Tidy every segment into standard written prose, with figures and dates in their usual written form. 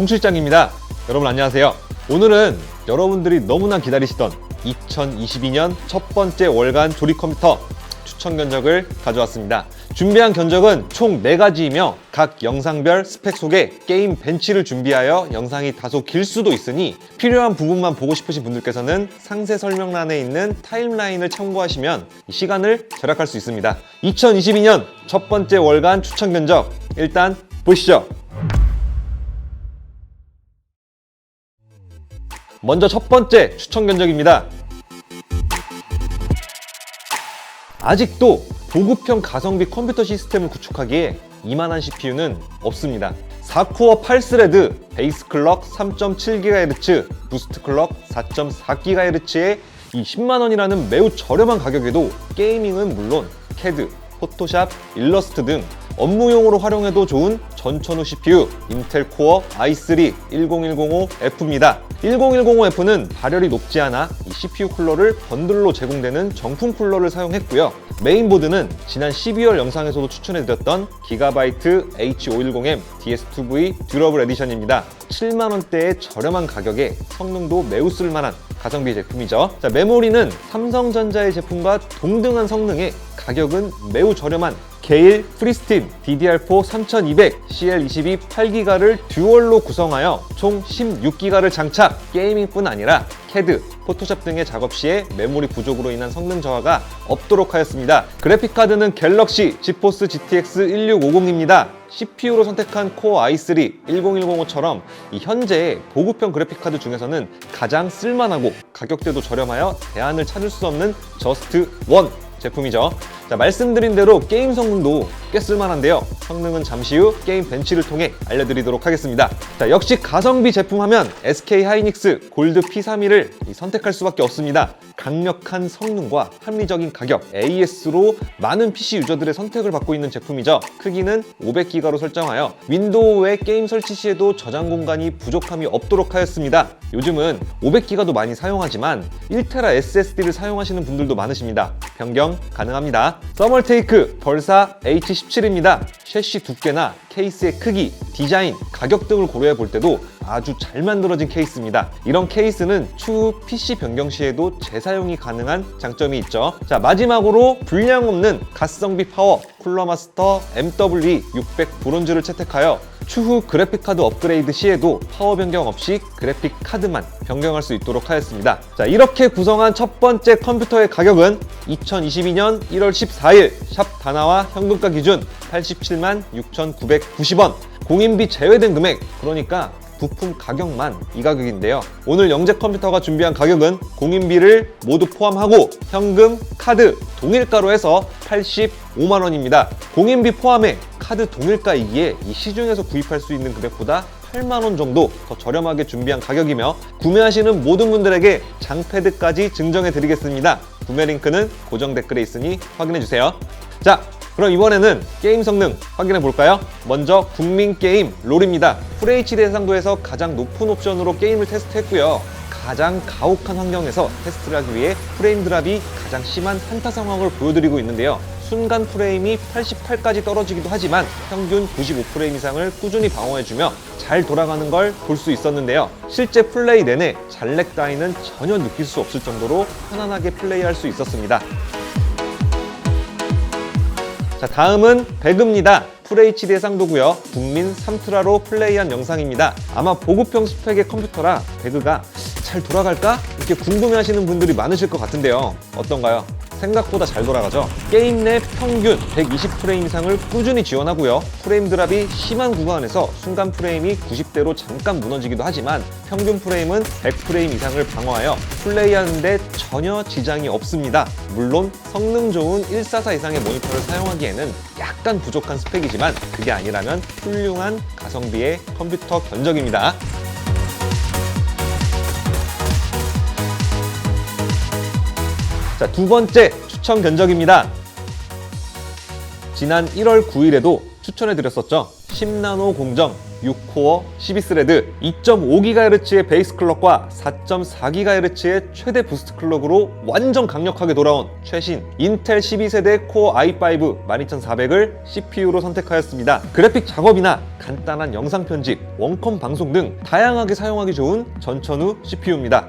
송 실장입니다. 여러분 안녕하세요. 오늘은 여러분들이 너무나 기다리시던 2022년 첫 번째 월간 조립 컴퓨터 추천 견적을 가져왔습니다. 준비한 견적은 총 4가지이며 각 영상별 스펙 속에 게임 벤치를 준비하여 영상이 다소 길 수도 있으니 필요한 부분만 보고 싶으신 분들께서는 상세 설명란에 있는 타임라인을 참고하시면 시간을 절약할 수 있습니다. 2022년 첫 번째 월간 추천 견적 일단 보시죠. 먼저 첫 번째 추천 견적입니다. 아직도 보급형 가성비 컴퓨터 시스템을 구축하기에 이만한 CPU는 없습니다. 4코어 8스레드, 베이스 클럭 3.7GHz, 부스트 클럭 4.4GHz의 이 10만원이라는 매우 저렴한 가격에도 게이밍은 물론 CAD, 포토샵, 일러스트 등 업무용으로 활용해도 좋은 전천후 CPU 인텔 코어 i3 10105F입니다. 10105F는 발열이 높지 않아 이 CPU 쿨러를 번들로 제공되는 정품 쿨러를 사용했고요. 메인보드는 지난 12월 영상에서도 추천해드렸던 기가바이트 H510M DS2V 듀러블 에디션입니다. 7만원대의 저렴한 가격에 성능도 매우 쓸만한 가성비 제품이죠. 자, 메모리는 삼성전자의 제품과 동등한 성능에 가격은 매우 저렴한 게일 프리스틴 DDR4 3200 CL22 8기가를 듀얼로 구성하여 총 16기가를 장착. 게이밍뿐 아니라 CAD, 포토샵 등의 작업 시에 메모리 부족으로 인한 성능 저하가 없도록 하였습니다. 그래픽카드는 갤럭시 지포스 GTX 1650입니다. CPU로 선택한 코어 i3 10105처럼 현재 보급형 그래픽카드 중에서는 가장 쓸만하고 가격대도 저렴하여 대안을 찾을 수 없는 저스트 원 제품이죠. 자, 말씀드린 대로 게임 성능도 꽤 쓸만한데요. 성능은 잠시 후 게임 벤치를 통해 알려드리도록 하겠습니다. 자, 역시 가성비 제품 하면 SK 하이닉스 골드 P31을 선택할 수밖에 없습니다. 강력한 성능과 합리적인 가격, AS로 많은 PC 유저들의 선택을 받고 있는 제품이죠. 크기는 500기가로 설정하여 윈도우 외 게임 설치 시에도 저장 공간이 부족함이 없도록 하였습니다. 요즘은 500기가도 많이 사용하지만 1테라 SSD를 사용하시는 분들도 많으십니다. 변경 가능합니다. 서멀테이크 벌사 H17입니다. 셰시 두께나 케이스의 크기, 디자인, 가격 등을 고려해 볼 때도 아주 잘 만들어진 케이스입니다. 이런 케이스는 추후 PC 변경 시에도 재사용이 가능한 장점이 있죠. 자, 마지막으로 불량 없는 가성비 파워 쿨러마스터 MW600 브론즈를 채택하여 추후 그래픽카드 업그레이드 시에도 파워 변경 없이 그래픽 카드만 변경할 수 있도록 하였습니다. 자, 이렇게 구성한 첫 번째 컴퓨터의 가격은 2022년 1월 14일 샵 다나와 현금가 기준 87만 6,990원. 공인비 제외된 금액, 그러니까 부품 가격만 이 가격인데요. 오늘 영재 컴퓨터가 준비한 가격은 공인비를 모두 포함하고 현금, 카드, 동일가로 해서 85만원입니다. 공인비 포함해 카드 동일가이기에 이 시중에서 구입할 수 있는 금액보다 8만원 정도 더 저렴하게 준비한 가격이며 구매하시는 모든 분들에게 장패드까지 증정해 드리겠습니다. 구매 링크는 고정 댓글에 있으니 확인해주세요. 자, 그럼 이번에는 게임 성능 확인해 볼까요? 먼저 국민 게임 롤입니다. FHD 해상도에서 가장 높은 옵션으로 게임을 테스트했고요. 가장 가혹한 환경에서 테스트를 하기 위해 프레임 드랍이 가장 심한 한타 상황을 보여드리고 있는데요. 순간 프레임이 88까지 떨어지기도 하지만 평균 95프레임 이상을 꾸준히 방어해주며 잘 돌아가는 걸 볼 수 있었는데요. 실제 플레이 내내 잘렉 따위는 전혀 느낄 수 없을 정도로 편안하게 플레이할 수 있었습니다. 자, 다음은 배그입니다. FHD 해상도고요. 국민 3트라로 플레이한 영상입니다. 아마 보급형 스펙의 컴퓨터라 배그가 잘 돌아갈까? 이렇게 궁금해하시는 분들이 많으실 것 같은데요. 어떤가요? 생각보다 잘 돌아가죠? 게임 내 평균 120프레임 이상을 꾸준히 지원하고요. 프레임 드랍이 심한 구간에서 순간 프레임이 90대로 잠깐 무너지기도 하지만 평균 프레임은 100프레임 이상을 방어하여 플레이하는데 전혀 지장이 없습니다. 물론 성능 좋은 144 이상의 모니터를 사용하기에는 약간 부족한 스펙이지만 그게 아니라면 훌륭한 가성비의 컴퓨터 견적입니다. 자, 두 번째 추천 견적입니다. 지난 1월 9일에도 추천해드렸었죠. 10나노 공정 6코어 12스레드, 2.5GHz의 베이스 클럭과 4.4GHz의 최대 부스트 클럭으로 완전 강력하게 돌아온 최신 인텔 12세대 코어 i5 12400을 CPU로 선택하였습니다. 그래픽 작업이나 간단한 영상 편집, 원컴 방송 등 다양하게 사용하기 좋은 전천후 CPU입니다.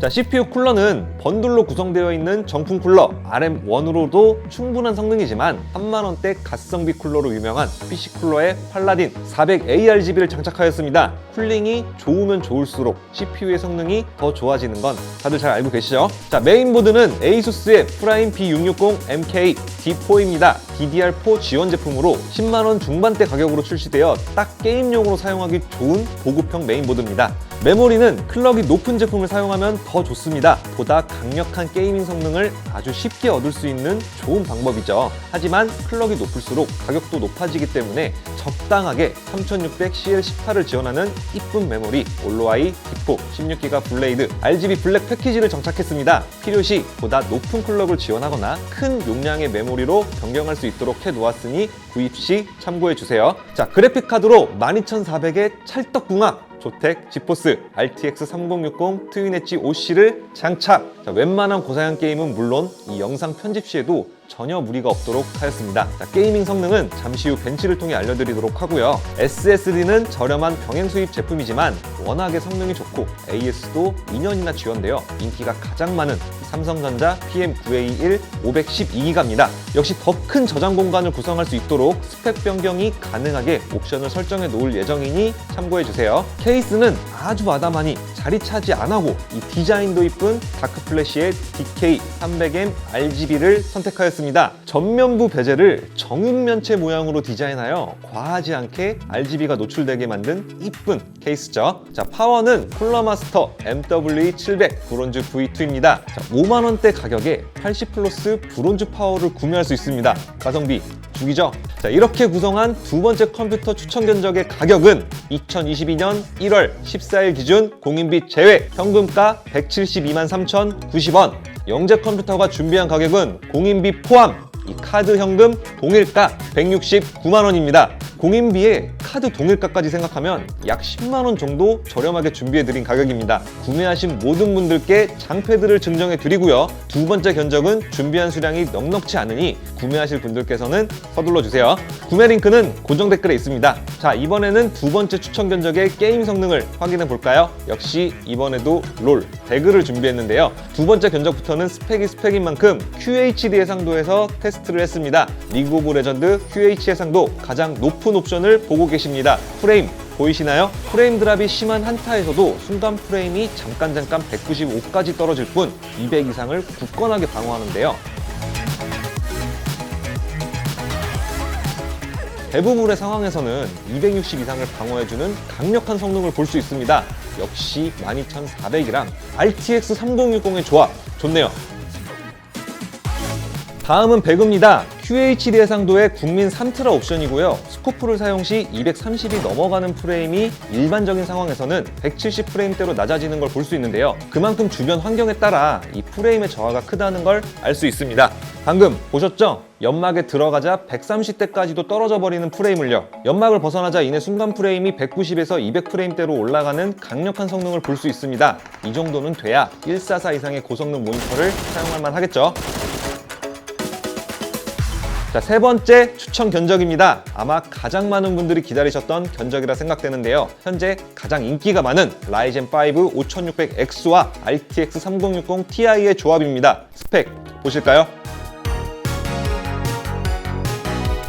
자, CPU 쿨러는 번들로 구성되어 있는 정품 쿨러 RM1으로도 충분한 성능이지만 3만원대 가성비 쿨러로 유명한 PC 쿨러의 팔라딘 400ARGB를 장착하였습니다. 쿨링이 좋으면 좋을수록 CPU의 성능이 더 좋아지는 건 다들 잘 알고 계시죠? 자, 메인보드는 ASUS의 프라임 B660MK D4입니다. DDR4 지원 제품으로 10만원 중반대 가격으로 출시되어 딱 게임용으로 사용하기 좋은 보급형 메인보드입니다. 메모리는 클럭이 높은 제품을 사용하면 더 좋습니다. 보다 강력한 게이밍 성능을 아주 쉽게 얻을 수 있는 좋은 방법이죠. 하지만 클럭이 높을수록 가격도 높아지기 때문에 적당하게 3600CL18을 지원하는 이쁜 메모리 올로아이 D4 16GB 블레이드 RGB 블랙 패키지를 정착했습니다. 필요시 보다 높은 클럭을 지원하거나 큰 용량의 메모리로 변경할 수 있도록 해놓았으니 구입 시 참고해주세요. 자, 그래픽카드로 12400의 찰떡궁합 조텍 지포스 RTX 3060 트윈 엣지 OC를 장착! 자, 웬만한 고사양 게임은 물론 이 영상 편집 시에도 전혀 무리가 없도록 하였습니다. 자, 게이밍 성능은 잠시 후 벤치를 통해 알려드리도록 하고요. SSD는 저렴한 병행 수입 제품이지만 워낙에 성능이 좋고 AS도 2년이나 지원되어 인기가 가장 많은 삼성전자 PM9A1 512GB입니다. 역시 더 큰 저장 공간을 구성할 수 있도록 스펙 변경이 가능하게 옵션을 설정해 놓을 예정이니 참고해주세요. 케이스는 아주 아담하니 자리 차지 안 하고 이 디자인도 이쁜 다크플래시의 DK300M RGB를 선택하였습니다. 전면부 베젤을 정육면체 모양으로 디자인하여 과하지 않게 RGB가 노출되게 만든 이쁜 케이스죠. 자, 파워는 쿨러마스터 MW700 브론즈 V2입니다. 자, 5만원대 가격에 80 플러스 브론즈 파워를 구매할 수 있습니다. 가성비 죽이죠? 자, 이렇게 구성한 두 번째 컴퓨터 추천 견적의 가격은 2022년 1월 14일 기준 공인비 제외 현금가 172만 3,090원, 영재 컴퓨터가 준비한 가격은 공인비 포함 이 카드 현금 동일가 169만원입니다. 공인비에 카드 동일가까지 생각하면 약 10만원 정도 저렴하게 준비해드린 가격입니다. 구매하신 모든 분들께 장패들을 증정해드리고요. 두 번째 견적은 준비한 수량이 넉넉치 않으니 구매하실 분들께서는 서둘러주세요. 구매 링크는 고정 댓글에 있습니다. 자, 이번에는 두 번째 추천 견적의 게임 성능을 확인해볼까요? 역시 이번에도 롤, 배그를 준비했는데요. 두 번째 견적부터는 스펙이 스펙인 만큼 QHD 해상도에서 테스트를 했습니다. 리그 오브 레전드 QH 해상도 가장 높은 옵션을 보고 계십니다. 프레임 보이시나요? 프레임 드랍이 심한 한타에서도 순간 프레임이 잠깐 195까지 떨어질 뿐 200 이상을 굳건하게 방어하는데요. 대부분의 상황에서는 260 이상을 방어해주는 강력한 성능을 볼 수 있습니다. 역시 12400이랑 RTX 3060의 조합 좋네요. 다음은 배그입니다. QHD 해상도의 국민 3트라 옵션이고요. 스코프를 사용 시 230이 넘어가는 프레임이 일반적인 상황에서는 170 프레임대로 낮아지는 걸 볼 수 있는데요. 그만큼 주변 환경에 따라 이 프레임의 저하가 크다는 걸 알 수 있습니다. 방금 보셨죠? 연막에 들어가자 130대까지도 떨어져 버리는 프레임을요. 연막을 벗어나자 이내 순간 프레임이 190에서 200 프레임대로 올라가는 강력한 성능을 볼 수 있습니다. 이 정도는 돼야 144 이상의 고성능 모니터를 사용할 만 하겠죠. 자, 세 번째 추천 견적입니다. 아마 가장 많은 분들이 기다리셨던 견적이라 생각되는데요. 현재 가장 인기가 많은 라이젠 5 5600X와 RTX 3060 Ti의 조합입니다. 스펙 보실까요?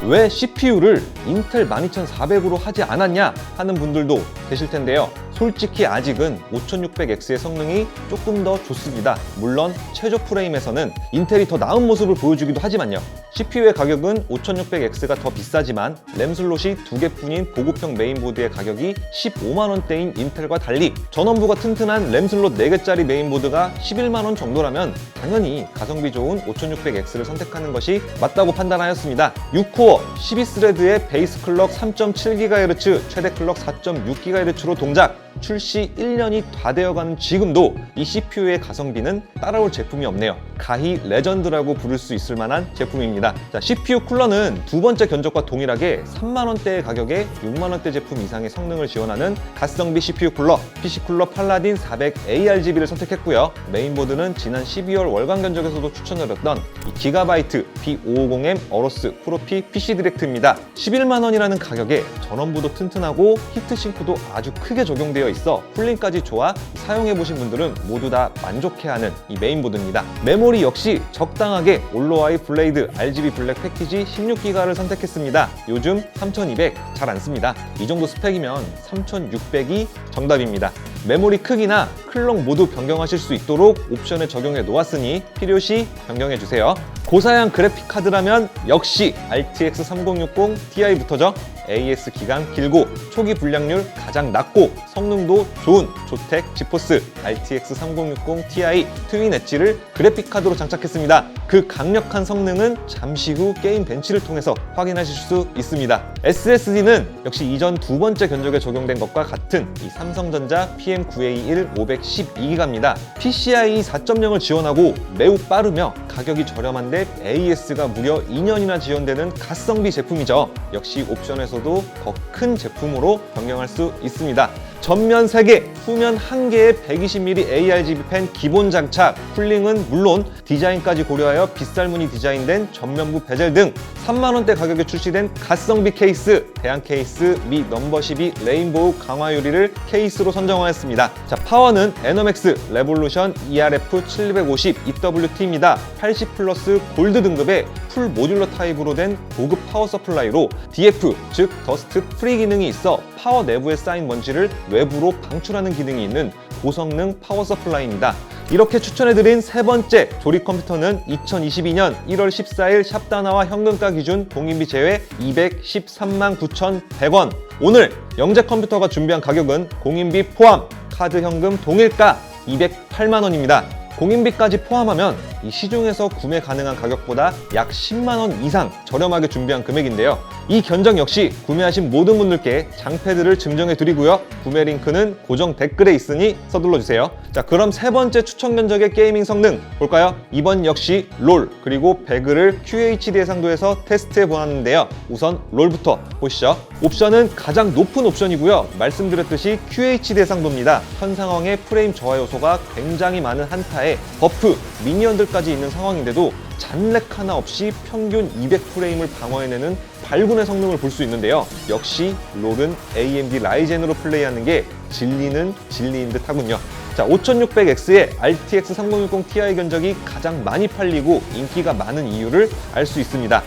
왜 CPU를 인텔 12400으로 하지 않았냐 하는 분들도 계실 텐데요. 솔직히 아직은 5600X의 성능이 조금 더 좋습니다. 물론 최저 프레임에서는 인텔이 더 나은 모습을 보여주기도 하지만요. CPU의 가격은 5600X가 더 비싸지만 램 슬롯이 2개뿐인 보급형 메인보드의 가격이 15만원대인 인텔과 달리 전원부가 튼튼한 램 슬롯 4개짜리 메인보드가 11만원 정도라면 당연히 가성비 좋은 5600X를 선택하는 것이 맞다고 판단하였습니다. 6코어 12스레드의 베이스 클럭 3.7GHz, 최대 클럭 4.6GHz로 동작, 출시 1년이 다 되어가는 지금도 이 CPU의 가성비는 따라올 제품이 없네요. 가히 레전드라고 부를 수 있을 만한 제품입니다. 자, CPU 쿨러는 두 번째 견적과 동일하게 3만원대의 가격에 6만원대 제품 이상의 성능을 지원하는 가성비 CPU 쿨러 PC쿨러 팔라딘 400ARGB를 선택했고요. 메인보드는 지난 12월 월간 견적에서도 추천드렸던 이 기가바이트 B550M 어로스 프로피 PC 디렉트입니다. 11만원이라는 가격에 전원부도 튼튼하고 히트싱크도 아주 크게 적용되어 있어 쿨링까지 좋아 사용해보신 분들은 모두 다 만족해하는 이 메인보드입니다. 메모리 역시 적당하게 올로아이 블레이드 RGB 블랙 패키지 16기가를 선택했습니다. 요즘 3200 잘 안 씁니다. 이 정도 스펙이면 3600이 정답입니다. 메모리 크기나 클럭 모두 변경하실 수 있도록 옵션에 적용해 놓았으니 필요시 변경해주세요. 고사양 그래픽 카드라면 역시 RTX 3060 Ti부터죠. AS 기간 길고 초기 불량률 가장 낮고 성능도 좋은 조텍 지포스 RTX 3060 Ti 트윈 엣지를 그래픽 카드로 장착했습니다. 그 강력한 성능은 잠시 후 게임 벤치를 통해서 확인하실 수 있습니다. SSD는 역시 이전 두 번째 견적에 적용된 것과 같은 이 삼성전자 PM9A1 512기가입니다. PCIe 4.0을 지원하고 매우 빠르며 가격이 저렴한데 AS가 무려 2년이나 지원되는 가성비 제품이죠. 역시 옵션에서도 더 큰 제품으로 변경할 수 있습니다. 전면 3개, 후면 1개의 120mm ARGB 펜 기본 장착, 쿨링은 물론 디자인까지 고려하여 빗살무늬 디자인된 전면부 베젤 등 3만원대 가격에 출시된 가성비 케이스, 대안 케이스 미 넘버 12 레인보우 강화 유리를 케이스로 선정하였습니다. 자, 파워는 에너맥스 레볼루션 ERF750 EWT입니다. 80 플러스 골드 등급의 풀 모듈러 타입으로 된 고급 파워 서플라이로 DF, 즉 더스트 프리 기능이 있어 파워 내부에 쌓인 먼지를 외부로 방출하는 기능이 있는 고성능 파워 서플라이입니다. 이렇게 추천해드린 세 번째 조립 컴퓨터는 2022년 1월 14일 샵다나와 현금가 기준 공인비 제외 213만 9,100원. 오늘 영재 컴퓨터가 준비한 가격은 공인비 포함, 카드 현금 동일가 208만원입니다. 공인비까지 포함하면 이 시중에서 구매 가능한 가격보다 약 10만원 이상 저렴하게 준비한 금액인데요. 이 견적 역시 구매하신 모든 분들께 장패드를 증정해 드리고요. 구매 링크는 고정 댓글에 있으니 서둘러 주세요. 자, 그럼 세 번째 추천 견적의 게이밍 성능 볼까요? 이번 역시 롤 그리고 배그를 QHD 해상도에서 테스트해 보았는데요. 우선 롤부터 보시죠. 옵션은 가장 높은 옵션이고요. 말씀드렸듯이 QHD 해상도입니다. 현 상황의 프레임 저하 요소가 굉장히 많은 한타에 버프, 미니언들까지 있는 상황인데도 잔렉 하나 없이 평균 200프레임을 방어해내는 발군의 성능을 볼 수 있는데요. 역시 롤은 AMD 라이젠으로 플레이하는 게 진리는 진리인 듯 하군요. 자, 5600X의 RTX 3060 Ti 견적이 가장 많이 팔리고 인기가 많은 이유를 알 수 있습니다.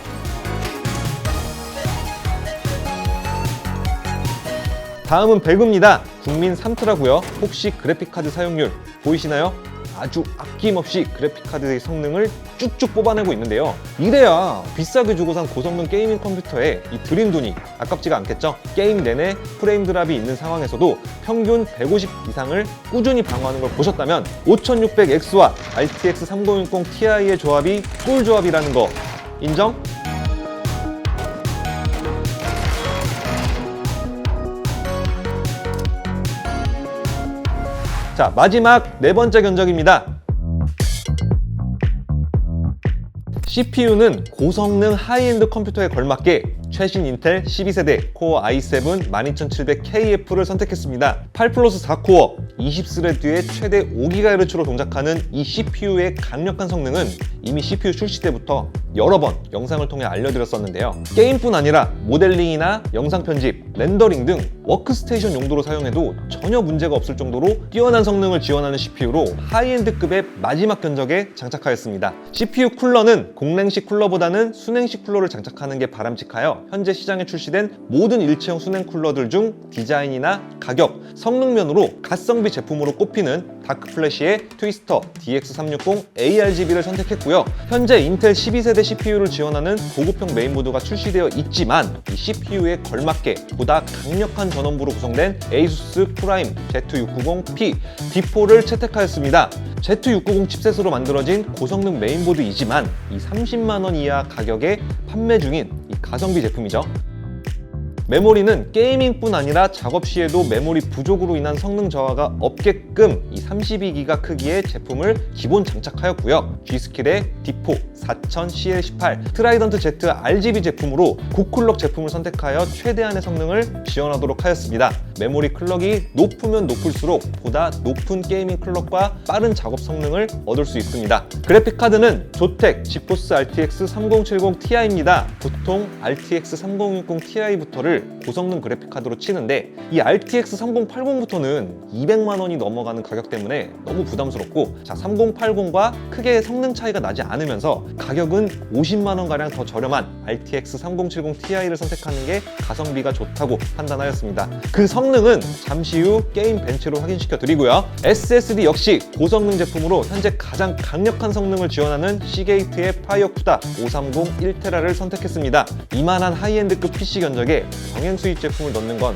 다음은 배그입니다. 국민 3트라고요. 혹시 그래픽카드 사용률 보이시나요? 아주 아낌없이 그래픽카드의 성능을 쭉쭉 뽑아내고 있는데요. 이래야 비싸게 주고 산 고성능 게이밍 컴퓨터에 이 들인 돈이 아깝지가 않겠죠? 게임 내내 프레임 드랍이 있는 상황에서도 평균 150 이상을 꾸준히 방어하는 걸 보셨다면 5600X와 RTX 3060 Ti의 조합이 꿀조합이라는 거 인정? 자, 마지막 네 번째 견적입니다. CPU는 고성능 하이엔드 컴퓨터에 걸맞게 최신 인텔 12세대 코어 i7 12700KF를 선택했습니다. 8 플러스 4코어 20스레드에 최대 5GHz로 동작하는 이 CPU의 강력한 성능은 이미 CPU 출시 때부터 여러 번 영상을 통해 알려드렸었는데요. 게임뿐 아니라 모델링이나 영상 편집, 렌더링 등 워크스테이션 용도로 사용해도 전혀 문제가 없을 정도로 뛰어난 성능을 지원하는 CPU로 하이엔드급의 마지막 견적에 장착하였습니다. CPU 쿨러는 공랭식 쿨러보다는 순행식 쿨러를 장착하는 게 바람직하여 현재 시장에 출시된 모든 일체형 순행 쿨러들 중 디자인이나 가격, 성능면으로 가성비 제품으로 꼽히는 다크플래시의 트위스터 DX360 ARGB를 선택했고요. 현재 인텔 12세대 CPU를 지원하는 고급형 메인보드가 출시되어 있지만 이 CPU에 걸맞게 보다 강력한 전원부로 구성된 ASUS 프라임 Z690P D4를 채택하였습니다. Z690 칩셋으로 만들어진 고성능 메인보드이지만 이 30만원 이하 가격에 판매 중인 이 가성비 제품이죠. 메모리는 게이밍뿐 아니라 작업 시에도 메모리 부족으로 인한 성능 저하가 없게끔 이 32기가 크기의 제품을 기본 장착하였고요. G스킬의 D4 4000CL18 트라이던트 Z RGB 제품으로 고클럭 제품을 선택하여 최대한의 성능을 지원하도록 하였습니다. 메모리 클럭이 높으면 높을수록 보다 높은 게이밍 클럭과 빠른 작업 성능을 얻을 수 있습니다. 그래픽 카드는 조텍 지포스 RTX 3070 Ti입니다. 보통 RTX 3060 Ti부터를 고성능 그래픽 카드로 치는데 이 RTX 3080부터는 200만 원이 넘어가는 가격 때문에 너무 부담스럽고 3080과 크게 성능 차이가 나지 않으면서 가격은 50만 원 가량 더 저렴한 RTX 3070 Ti를 선택하는 게 가성비가 좋다고 판단하였습니다. 그 성능은 잠시 후 게임 벤치로 확인시켜 드리고요. SSD 역시 고성능 제품으로 현재 가장 강력한 성능을 지원하는 시게이트의 파이어 쿠다 530 1테라를 선택했습니다. 이만한 하이엔드급 PC 견적에 병행 수입 제품을 넣는 건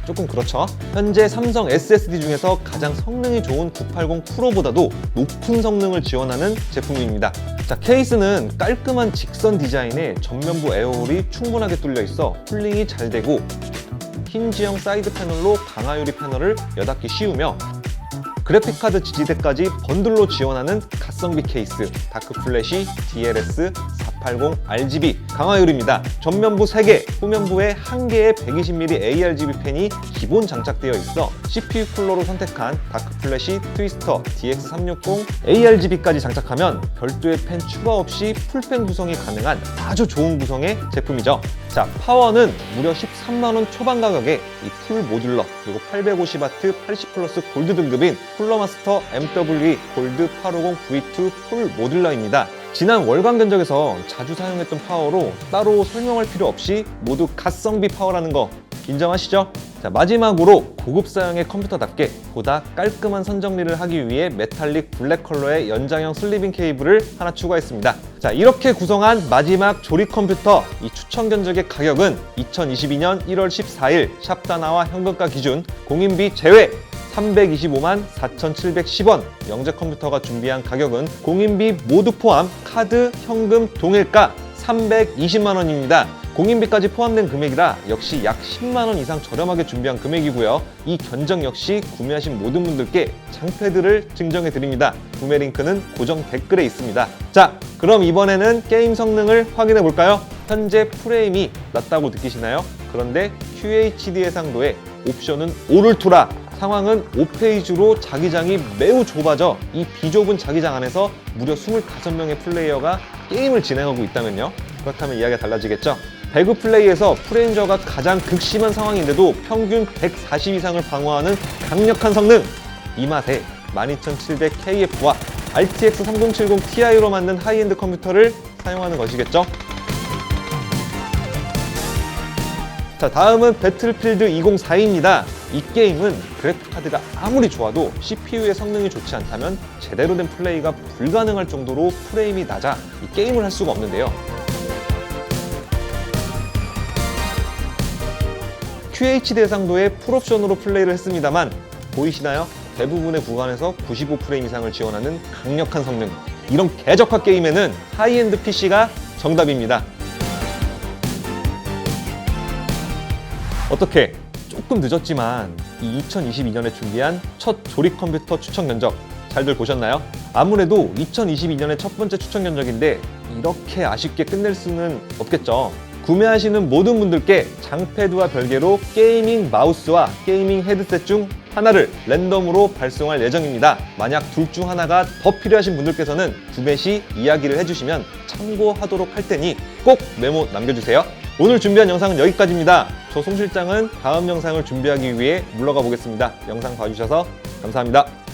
조금 그렇죠. 현재 삼성 SSD 중에서 가장 성능이 좋은 980 프로보다도 높은 성능을 지원하는 제품입니다. 자, 케이스는 깔끔한 직선 디자인에 전면부 에어홀이 충분하게 뚫려 있어 쿨링이 잘 되고 힌지형 사이드 패널로 강화유리 패널을 여닫기 쉬우며 그래픽카드 지지대까지 번들로 지원하는 가성비 케이스 다크 플래시 DLS 480 RGB 강화유리입니다. 전면부 3개, 후면부에 1개의 120mm ARGB 펜이 기본 장착되어 있어 CPU 쿨러로 선택한 다크 플래시 트위스터 DX360 ARGB까지 장착하면 별도의 펜 추가 없이 풀펜 구성이 가능한 아주 좋은 구성의 제품이죠. 자, 파워는 무려 13만원 초반 가격에 이 풀 모듈러 그리고 850W 80 플러스 골드 등급인 쿨러마스터 MWE 골드 850 V2 풀 모듈러입니다. 지난 월간 견적에서 자주 사용했던 파워로 따로 설명할 필요 없이 모두 가성비 파워라는 거 인정하시죠? 자, 마지막으로 고급 사양의 컴퓨터답게 보다 깔끔한 선 정리를 하기 위해 메탈릭 블랙 컬러의 연장형 슬리빙 케이블을 하나 추가했습니다. 자, 이렇게 구성한 마지막 조립 컴퓨터 이 추천 견적의 가격은 2022년 1월 14일 샵다나와 현금가 기준 공인비 제외 325만 4,710원 영재 컴퓨터가 준비한 가격은 공인비 모두 포함 카드, 현금, 동일가 320만 원입니다. 공인비까지 포함된 금액이라 역시 약 10만 원 이상 저렴하게 준비한 금액이고요. 이 견적 역시 구매하신 모든 분들께 장패드를 증정해 드립니다. 구매 링크는 고정 댓글에 있습니다. 자, 그럼 이번에는 게임 성능을 확인해 볼까요? 현재 프레임이 낮다고 느끼시나요? 그런데 QHD 해상도의 옵션은 오를투라 상황은 5페이지로 자기장이 매우 좁아져 이 비좁은 자기장 안에서 무려 25명의 플레이어가 게임을 진행하고 있다면요? 그렇다면 이야기가 달라지겠죠? 배그 플레이에서 프레임 저하가 가장 극심한 상황인데도 평균 140 이상을 방어하는 강력한 성능! 이 맛에 12700KF와 RTX 3070 Ti로 만든 하이엔드 컴퓨터를 사용하는 것이겠죠? 자, 다음은 배틀필드 2042입니다. 이 게임은 그래픽카드가 아무리 좋아도 CPU의 성능이 좋지 않다면 제대로 된 플레이가 불가능할 정도로 프레임이 낮아 이 게임을 할 수가 없는데요. QHD 해상도의 풀옵션으로 플레이를 했습니다만 보이시나요? 대부분의 구간에서 95프레임 이상을 지원하는 강력한 성능. 이런 개적화 게임에는 하이엔드 PC가 정답입니다. 어떻게? 조금 늦었지만 이 2022년에 준비한 첫 조립 컴퓨터 추천 견적 잘들 보셨나요? 아무래도 2022년의 첫 번째 추천 견적인데 이렇게 아쉽게 끝낼 수는 없겠죠. 구매하시는 모든 분들께 장패드와 별개로 게이밍 마우스와 게이밍 헤드셋 중 하나를 랜덤으로 발송할 예정입니다. 만약 둘 중 하나가 더 필요하신 분들께서는 구매 시 이야기를 해주시면 참고하도록 할 테니 꼭 메모 남겨주세요. 오늘 준비한 영상은 여기까지입니다. 저 송 실장은 다음 영상을 준비하기 위해 물러가 보겠습니다. 영상 봐주셔서 감사합니다.